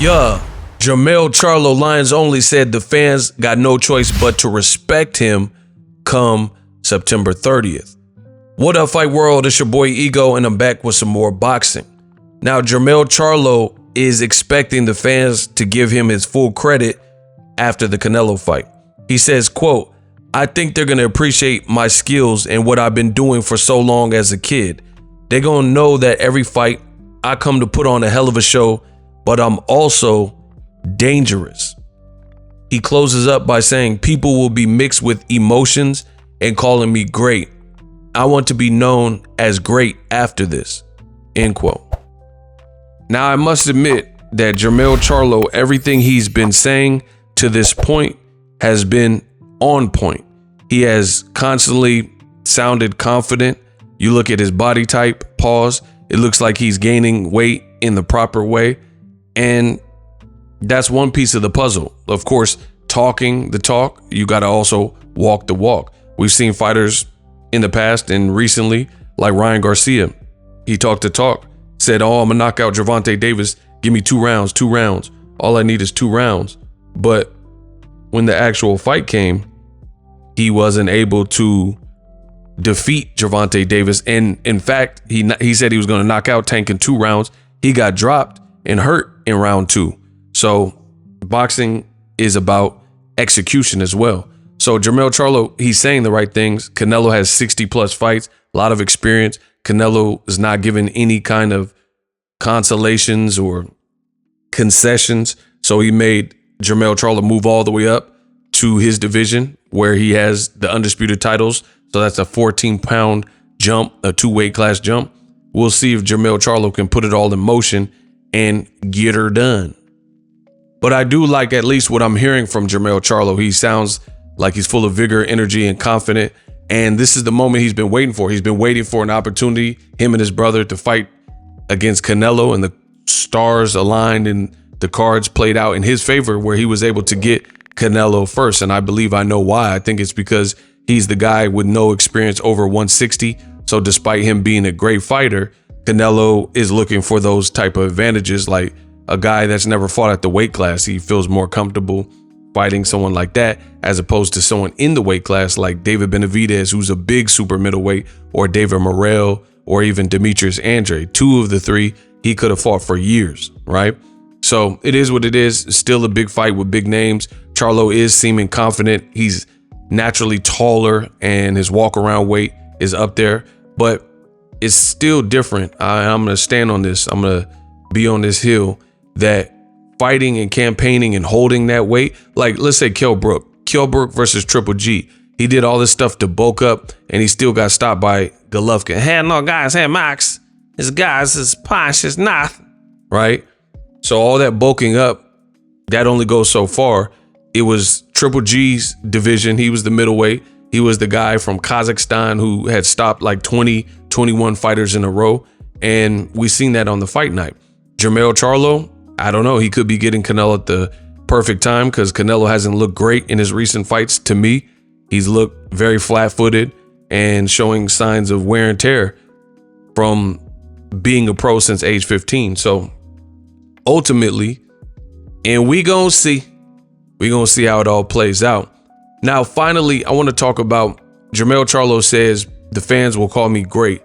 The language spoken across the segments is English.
Yeah, Jermell Charlo Lions Only said the fans got no choice but to respect him come September 30th. What up, Fight World? It's your boy Ego, and I'm back with some more boxing. Now, Jermell Charlo is expecting the fans to give him his full credit after the Canelo fight. He says, quote, "I think they're going to appreciate my skills and what I've been doing for so long as a kid. They're going to know that every fight I come to put on a hell of a show, but I'm also dangerous." He closes up by saying, "People will be mixed with emotions and calling me great. I want to be known as great after this," end quote. Now, I must admit that Jermell Charlo, everything he's been saying to this point has been on point. He has constantly sounded confident. You look at his body type, pause, it looks like he's gaining weight in the proper way. And that's one piece of the puzzle. Of course, talking the talk, you got to also walk the walk. We've seen fighters in the past and recently, like Ryan Garcia. He talked the talk, said, "Oh, I'm gonna knock out Gervonta Davis. Give me 2 rounds. All I need is 2 rounds." But when the actual fight came, he wasn't able to defeat Gervonta Davis. And in fact, he said he was going to knock out Tank in 2 rounds. He got dropped and hurt in round 2. So boxing is about execution as well. So Jermell Charlo, he's saying the right things. Canelo has 60 plus fights, a lot of experience. Canelo is not given any kind of consolations or concessions. So he made Jermell Charlo move all the way up to his division where he has the undisputed titles. So that's a 14-pound jump, a 2 weight class jump. We'll see if Jermell Charlo can put it all in motion and get her done. But I do like at least what I'm hearing from Jermell Charlo. He sounds like he's full of vigor, energy, and confident. And this is the moment he's been waiting for. He's been waiting for an opportunity, him and his brother, to fight against Canelo, and the stars aligned and the cards played out in his favor where he was able to get Canelo first. And I believe I know why. I think it's because he's the guy with no experience over 160. So despite him being a great fighter, Canelo is looking for those type of advantages, like a guy that's never fought at the weight class. He feels more comfortable fighting someone like that as opposed to someone in the weight class like David Benavidez, who's a big super middleweight, or David Morrell, or even Demetrius Andre. 2 of the 3 he could have fought for years, right? So it is what it is. It's still a big fight with big names. Charlo is seeming confident. He's naturally taller and his walk around weight is up there, but it's still different. I'm going to stand on this. I'm going to be on this hill that fighting and campaigning and holding that weight, like let's say Kell Brook versus Triple G. He did all this stuff to bulk up and he still got stopped by Golovkin. Hey, no, guys, hey, Max, this guy's as posh as nothing, right? So all that bulking up, that only goes so far. It was Triple G's division. He was the middleweight. He was the guy from Kazakhstan who had stopped like 21 fighters in a row. And we seen that on the fight night. Jermell Charlo, I don't know. He could be getting Canelo at the perfect time because Canelo hasn't looked great in his recent fights to me. He's looked very flat-footed and showing signs of wear and tear from being a pro since age 15. So ultimately, and we gonna see how it all plays out. Now, finally, I want to talk about Jermell Charlo says the fans will call me great.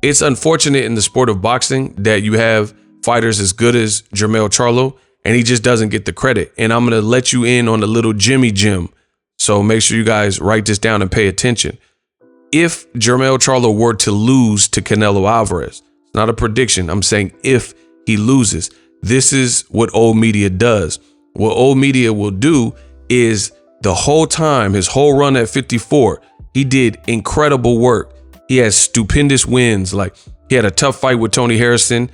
It's unfortunate in the sport of boxing that you have fighters as good as Jermell Charlo and he just doesn't get the credit. And I'm going to let you in on a little Jimmy Jim. So make sure you guys write this down and pay attention. If Jermell Charlo were to lose to Canelo Alvarez, it's not a prediction. I'm saying if he loses, this is what old media does. What old media will do is the whole time, his whole run at 54, he did incredible work. He has stupendous wins. Like he had a tough fight with Tony Harrison.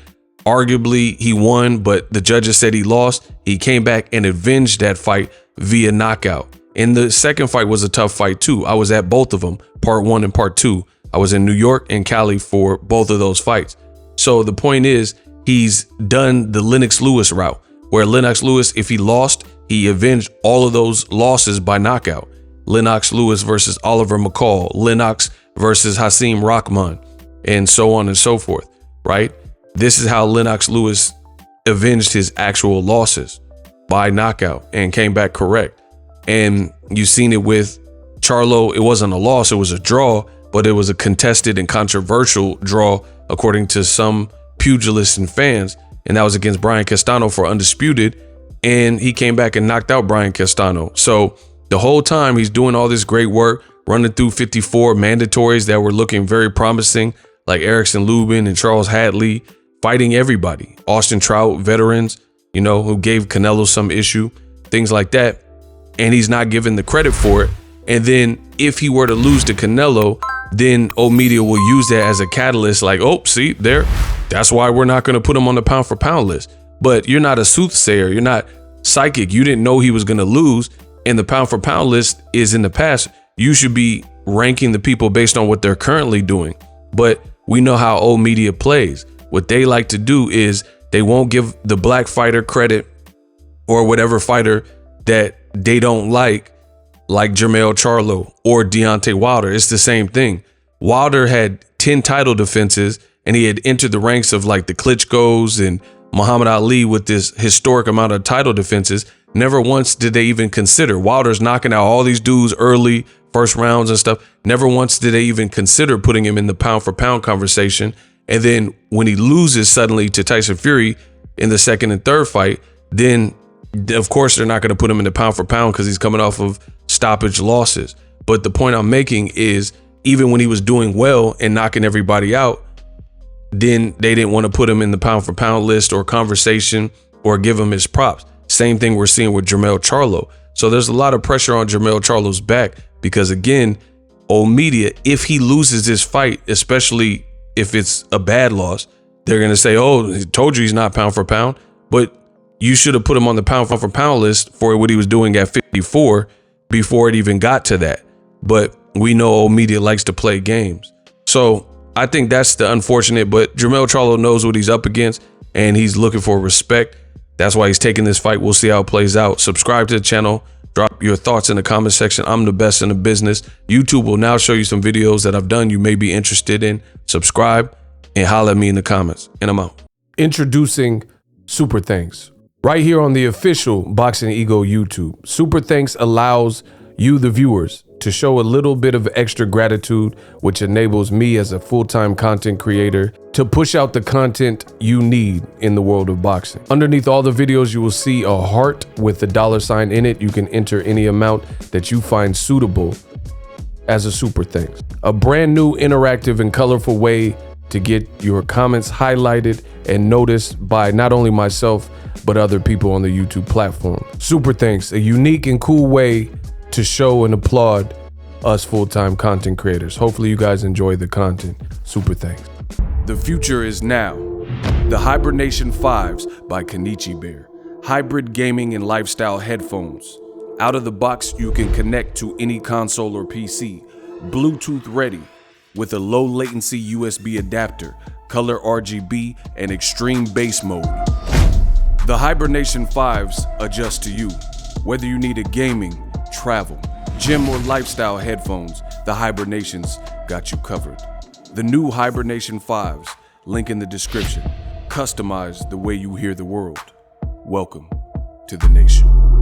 Arguably he won, but the judges said he lost. He came back and avenged that fight via knockout. And the second fight was a tough fight too. I was at both of them, part 1 and part 2. I was in New York and Cali for both of those fights. So the point is, he's done the Lennox Lewis route, where Lennox Lewis, if he lost, he avenged all of those losses by knockout. Lennox Lewis versus Oliver McCall, Lennox versus Hasim Rahman, and so on and so forth, right? This is how Lennox Lewis avenged his actual losses by knockout and came back correct. And you've seen it with Charlo. It wasn't a loss, it was a draw, but it was a contested and controversial draw according to some pugilists and fans. And that was against Brian Castano for undisputed. And he came back and knocked out Brian Castano. So the whole time he's doing all this great work, running through 54 mandatories that were looking very promising, like Erickson Lubin and Charles Hadley, fighting everybody. Austin Trout, veterans, you know, who gave Canelo some issue, things like that. And he's not given the credit for it. And then if he were to lose to Canelo, then old media will use that as a catalyst, like, oh, see, there, that's why we're not going to put him on the pound for pound list. But you're not a soothsayer. You're not psychic. You didn't know he was going to lose. And the pound for pound list is in the past. You should be ranking the people based on what they're currently doing. But we know how old media plays. What they like to do is they won't give the black fighter credit or whatever fighter that they don't like Jermell Charlo or Deontay Wilder. It's the same thing. Wilder had 10 title defenses and he had entered the ranks of like the Klitschko's and Muhammad Ali with this historic amount of title defenses. Never once did they even consider. Wilder's knocking out all these dudes early, first rounds and stuff. Never once did they even consider putting him in the pound for pound conversation. And then when he loses suddenly to Tyson Fury in the second and third fight, then of course they're not going to put him in the pound for pound because he's coming off of stoppage losses. But the point I'm making is even when he was doing well and knocking everybody out, then they didn't want to put him in the pound for pound list or conversation or give him his props. Same thing we're seeing with Jermell Charlo. So there's a lot of pressure on Jermell Charlo's back because, again, old media, if he loses this fight, especially if it's a bad loss, they're going to say, oh, he told you he's not pound for pound, but you should have put him on the pound for pound list for what he was doing at 54 before it even got to that. But we know old media likes to play games. So I think that's the unfortunate, but Jermell Charlo knows what he's up against and he's looking for respect. That's why he's taking this fight. We'll see how it plays out. Subscribe to the channel. Drop your thoughts in the comment section. I'm the best in the business. YouTube will now show you some videos that I've done you may be interested in. Subscribe and holler at me in the comments. And I'm out. Introducing Super Thanks. Right here on the official Boxing Ego YouTube. Super Thanks allows you, the viewers, to show a little bit of extra gratitude, which enables me as a full-time content creator to push out the content you need in the world of boxing. Underneath all the videos, you will see a heart with a $sign in it. You can enter any amount that you find suitable as a super thanks. A brand new interactive and colorful way to get your comments highlighted and noticed by not only myself, but other people on the YouTube platform. Super thanks, a unique and cool way to show and applaud us full-time content creators. Hopefully you guys enjoy the content. Super thanks. The future is now. The Hibernation 5s by Kenichi Bear. Hybrid gaming and lifestyle headphones. Out of the box, you can connect to any console or PC. Bluetooth ready with a low latency USB adapter, color RGB, and extreme bass mode. The Hibernation 5s adjust to you. Whether you need a gaming, travel, gym, or lifestyle headphones, the Hibernations got you covered. The new Hibernation 5s, link in the description. Customize the way you hear the world. Welcome to the nation.